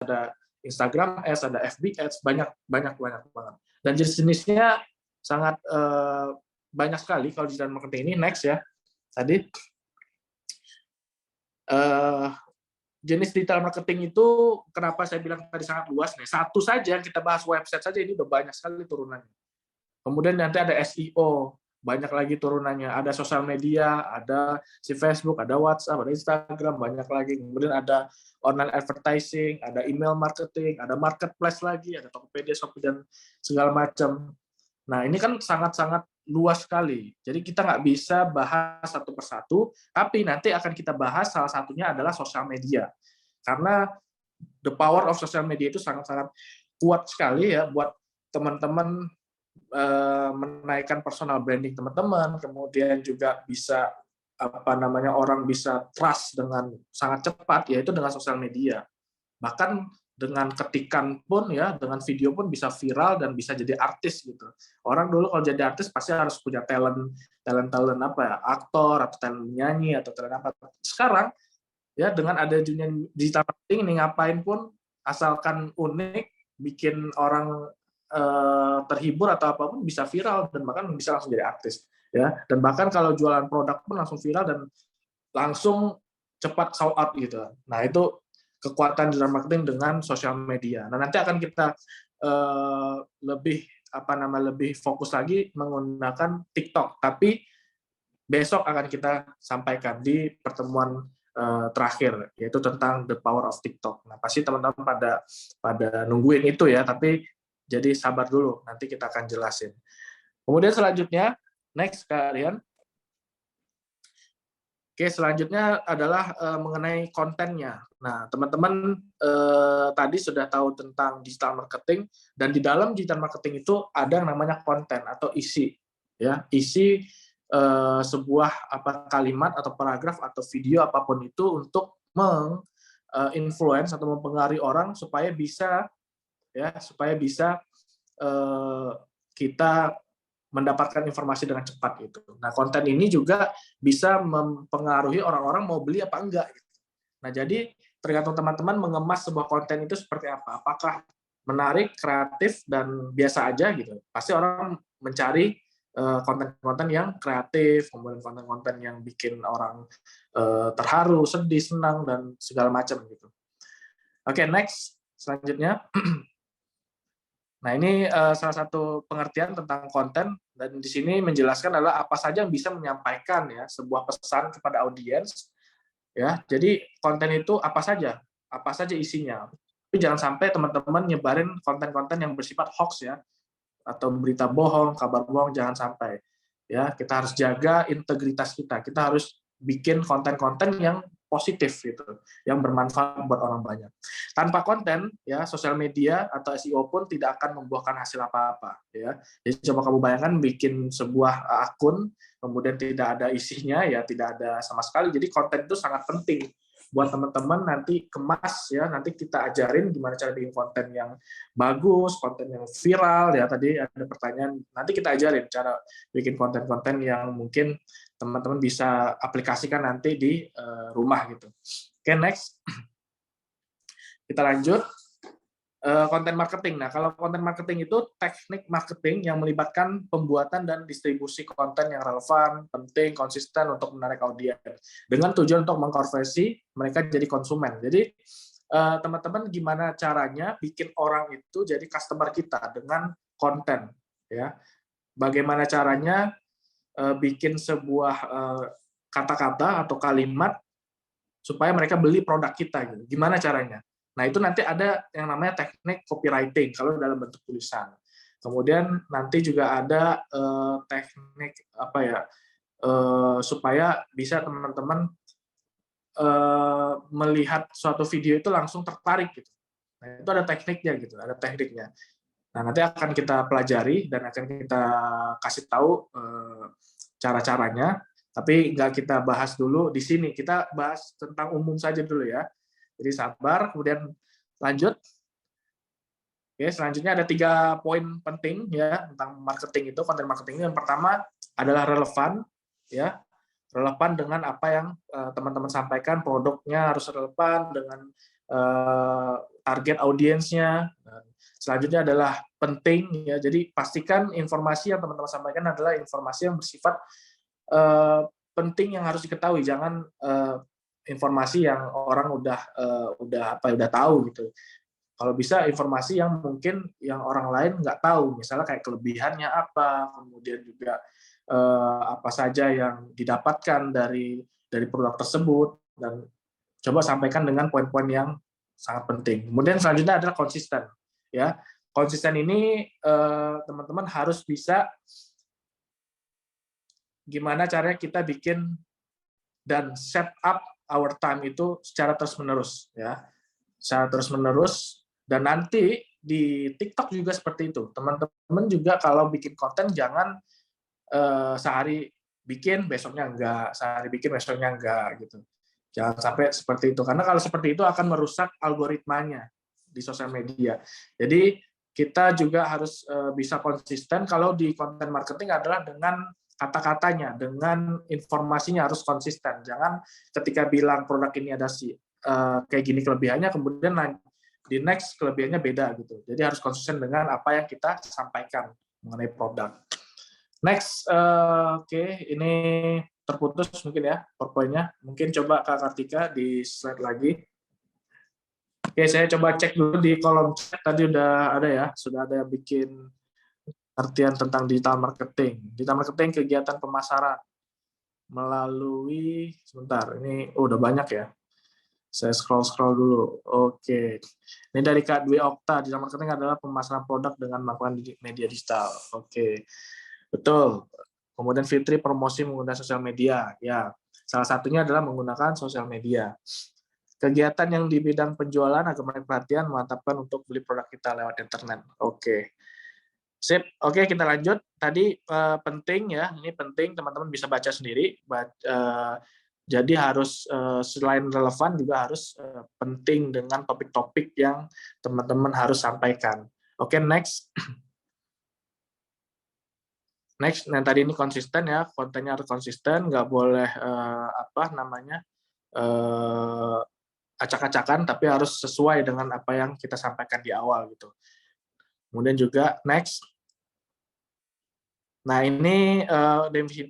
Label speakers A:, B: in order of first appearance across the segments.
A: ada Instagram Ads, ada FB Ads, banyak banget. Dan jenis-jenisnya sangat banyak sekali kalau digital marketing ini. Next ya, tadi jenis digital marketing itu kenapa saya bilang tadi sangat luas. Nih, satu saja yang kita bahas website saja ini udah banyak sekali turunannya. Kemudian nanti ada SEO, banyak lagi turunannya. Ada sosial media, ada si Facebook, ada WhatsApp, ada Instagram, banyak lagi. Kemudian ada online advertising, ada email marketing, ada marketplace lagi, ada Tokopedia, Shopee, dan segala macam. Nah, ini kan sangat-sangat luas sekali. Jadi kita nggak bisa bahas satu persatu, tapi nanti akan kita bahas salah satunya adalah sosial media. Karena the power of social media itu sangat-sangat kuat sekali ya buat teman-teman menaikkan personal branding teman-teman, kemudian juga bisa orang bisa trust dengan sangat cepat, yaitu dengan sosial media. Bahkan dengan ketikan pun ya, dengan video pun bisa viral dan bisa jadi artis gitu. Orang dulu kalau jadi artis pasti harus punya talent apa ya, aktor atau talent nyanyi atau talent apa. Sekarang ya dengan ada dunia digital marketing ini ngapain pun asalkan unik, bikin orang terhibur atau apapun bisa viral dan bahkan bisa langsung jadi artis ya. Dan bahkan kalau jualan produk pun langsung viral dan langsung cepat sold out gitu. Nah, itu kekuatan digital marketing dengan sosial media. Nah, nanti akan kita lebih fokus lagi menggunakan TikTok, tapi besok akan kita sampaikan di pertemuan terakhir, yaitu tentang the power of TikTok. Nah, pasti teman-teman pada nungguin itu ya, tapi jadi sabar dulu, nanti kita akan jelasin. Kemudian selanjutnya, next kalian. Oke, selanjutnya adalah mengenai kontennya. Nah, teman-teman tadi sudah tahu tentang digital marketing, dan di dalam digital marketing itu ada yang namanya konten atau isi. Ya, isi sebuah kalimat atau paragraf atau video apapun itu untuk menginfluence atau mempengaruhi orang supaya bisa kita mendapatkan informasi dengan cepat gitu. Nah, konten ini juga bisa mempengaruhi orang-orang mau beli apa enggak gitu. Nah, jadi tergantung teman-teman mengemas sebuah konten itu seperti apa. Apakah menarik, kreatif, dan biasa aja gitu. Pasti orang mencari konten-konten yang kreatif, kemudian konten-konten yang bikin orang terharu, sedih, senang, dan segala macam gitu. Oke, next. Selanjutnya. Nah, ini salah satu pengertian tentang konten, dan di sini menjelaskan adalah apa saja yang bisa menyampaikan ya sebuah pesan kepada audiens ya. Jadi konten itu apa saja isinya. Tapi jangan sampai teman-teman nyebarin konten-konten yang bersifat hoax ya, atau berita bohong, kabar bohong, jangan sampai. Ya, kita harus jaga integritas kita. Kita harus bikin konten-konten yang positif gitu, yang bermanfaat buat orang banyak. Tanpa konten, ya sosial media atau SEO pun tidak akan membuahkan hasil apa-apa. Ya, jadi coba kamu bayangkan bikin sebuah akun, kemudian tidak ada isinya, ya tidak ada sama sekali. Jadi konten itu sangat penting buat teman-teman nanti kemas ya. Nanti kita ajarin gimana cara bikin konten yang bagus, konten yang viral ya. Tadi ada pertanyaan, nanti kita ajarin cara bikin konten-konten yang mungkin teman-teman bisa aplikasikan nanti di rumah gitu. Oke, next. Kita lanjut. Konten marketing. Nah, kalau konten marketing itu teknik marketing yang melibatkan pembuatan dan distribusi konten yang relevan, penting, konsisten untuk menarik audiens dengan tujuan untuk mengkonversi mereka jadi konsumen. Jadi teman-teman gimana caranya bikin orang itu jadi customer kita dengan konten ya. Bagaimana caranya bikin sebuah kata-kata atau kalimat supaya mereka beli produk kita gitu. Gimana caranya? Nah, itu nanti ada yang namanya teknik copywriting kalau dalam bentuk tulisan. Kemudian nanti juga ada teknik supaya bisa teman-teman melihat suatu video itu langsung tertarik gitu. Nah, itu ada tekniknya gitu, ada tekniknya. Nah, nanti akan kita pelajari dan akan kita kasih tahu cara-caranya, tapi nggak kita bahas dulu di sini. Kita bahas tentang umum saja dulu ya. Jadi sabar, kemudian lanjut. Oke, selanjutnya ada 3 poin penting ya tentang marketing itu, konten marketing. Yang pertama adalah relevan, ya. Relevan dengan apa yang teman-teman sampaikan, produknya harus relevan dengan target audiensnya. Selanjutnya adalah penting, ya. Jadi pastikan informasi yang teman-teman sampaikan adalah informasi yang bersifat penting yang harus diketahui. Jangan informasi yang orang udah tahu gitu. Kalau bisa informasi yang mungkin yang orang lain nggak tahu, misalnya kayak kelebihannya apa, kemudian juga apa saja yang didapatkan dari produk tersebut, dan coba sampaikan dengan poin-poin yang sangat penting. Kemudian selanjutnya adalah konsisten, ya. Konsisten ini teman-teman harus bisa gimana caranya kita bikin dan set up our time itu secara terus-menerus, ya. Secara terus-menerus. Dan nanti di TikTok juga seperti itu. Teman-teman juga kalau bikin konten jangan sehari bikin besoknya enggak, sehari bikin besoknya enggak gitu. Jangan sampai seperti itu, karena kalau seperti itu akan merusak algoritmanya di sosial media. Jadi kita juga harus bisa konsisten. Kalau di konten marketing adalah dengan kata-katanya, dengan informasinya harus konsisten. Jangan ketika bilang produk ini ada kayak gini kelebihannya, kemudian di next kelebihannya beda gitu. Jadi harus konsisten dengan apa yang kita sampaikan mengenai produk. Next, oke, ini terputus mungkin ya PowerPoint-nya. Mungkin coba Kak Kartika di slide lagi. Oke, saya coba cek dulu di kolom chat, tadi udah ada ya, sudah ada yang bikin artian tentang digital marketing. Digital marketing kegiatan pemasaran melalui, sebentar, ini udah banyak ya. Saya scroll dulu. Oke. Ini dari Kak Dwi Okta, digital marketing adalah pemasaran produk dengan melakukan media digital. Oke. Betul. Kemudian Fitri promosi menggunakan sosial media. Ya, salah satunya adalah menggunakan sosial media. Kegiatan yang di bidang penjualan agar menarik perhatian, memantapkan untuk beli produk kita lewat internet. Oke. Sip. Oke, kita lanjut. Tadi penting ya, ini penting teman-teman bisa baca sendiri. Jadi harus selain relevan juga harus penting dengan topik-topik yang teman-teman harus sampaikan. Oke, next. Next, yang tadi ini konsisten ya, kontennya harus konsisten, nggak boleh acak-acakan, tapi harus sesuai dengan apa yang kita sampaikan di awal gitu. Kemudian juga next. Nah, ini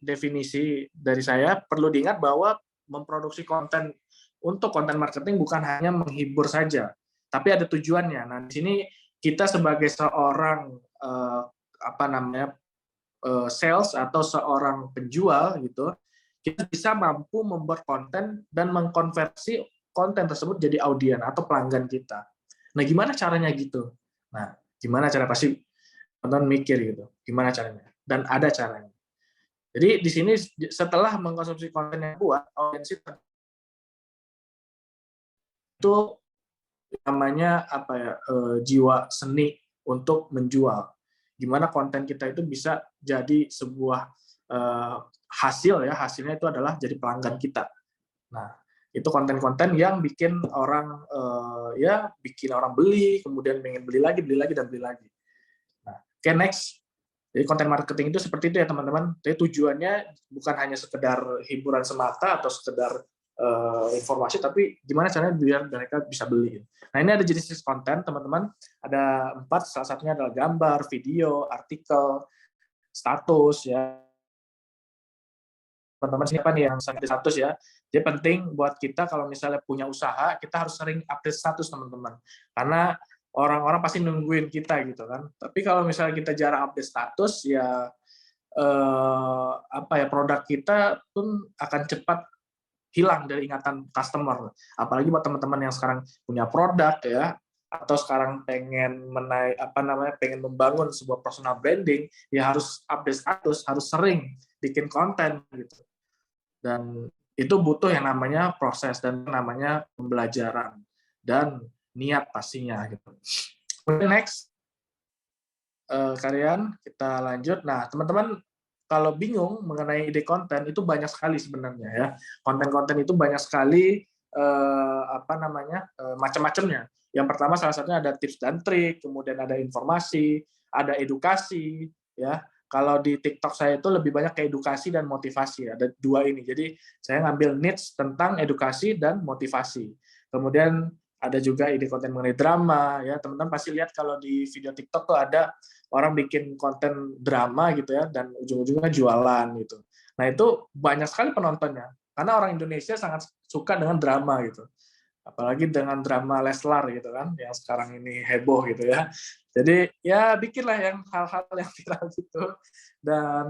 A: definisi dari saya. Perlu diingat bahwa memproduksi konten untuk konten marketing bukan hanya menghibur saja, tapi ada tujuannya. Nah, di sini kita sebagai seorang sales atau seorang penjual gitu, kita bisa mampu membuat konten dan mengkonversi konten tersebut jadi audien atau pelanggan kita. Nah, gimana caranya gitu? Nah, gimana cara pasti teman-teman mikir gitu, gimana caranya? Dan ada caranya. Jadi di sini setelah mengkonsumsi konten yang buat, audiens itu namanya jiwa seni untuk menjual. Gimana konten kita itu bisa jadi sebuah hasil ya, hasilnya itu adalah jadi pelanggan kita. Nah, itu konten-konten yang bikin orang bikin orang beli, kemudian pengen beli lagi dan beli lagi. Nah, oke, next. Jadi konten marketing itu seperti itu ya teman-teman. Jadi tujuannya bukan hanya sekedar hiburan semata atau sekedar informasi, tapi gimana caranya biar mereka bisa beli. Nah, ini ada jenis konten teman-teman. Ada 4, salah satunya adalah gambar, video, artikel, status ya. Teman-teman siapa nih yang sangat status ya. Jadi penting buat kita kalau misalnya punya usaha, kita harus sering update status teman-teman. Karena orang-orang pasti nungguin kita gitu kan. Tapi kalau misalnya kita jarang update status ya produk kita pun akan cepat hilang dari ingatan customer. Apalagi buat teman-teman yang sekarang punya produk ya, atau sekarang pengen pengen membangun sebuah personal branding, ya harus update status, harus sering bikin konten gitu. Dan itu butuh yang namanya proses dan namanya pembelajaran dan niat pastinya gitu. Next, kalian kita lanjut. Nah, teman-teman kalau bingung mengenai ide konten itu banyak sekali sebenarnya ya. Konten-konten itu banyak sekali macam-macamnya. Yang pertama salah satunya ada tips dan trik, kemudian ada informasi, ada edukasi ya. Kalau di TikTok saya itu lebih banyak ke edukasi dan motivasi, ada 2 ini. Jadi saya ngambil niche tentang edukasi dan motivasi. Kemudian ada juga ide konten mengenai drama, ya teman-teman pasti lihat kalau di video TikTok tuh ada orang bikin konten drama gitu ya, dan ujung-ujungnya jualan gitu. Nah itu banyak sekali penontonnya, karena orang Indonesia sangat suka dengan drama gitu. Apalagi dengan drama Leslar gitu kan, yang sekarang ini heboh gitu ya. Jadi ya bikinlah yang hal-hal yang viral gitu, dan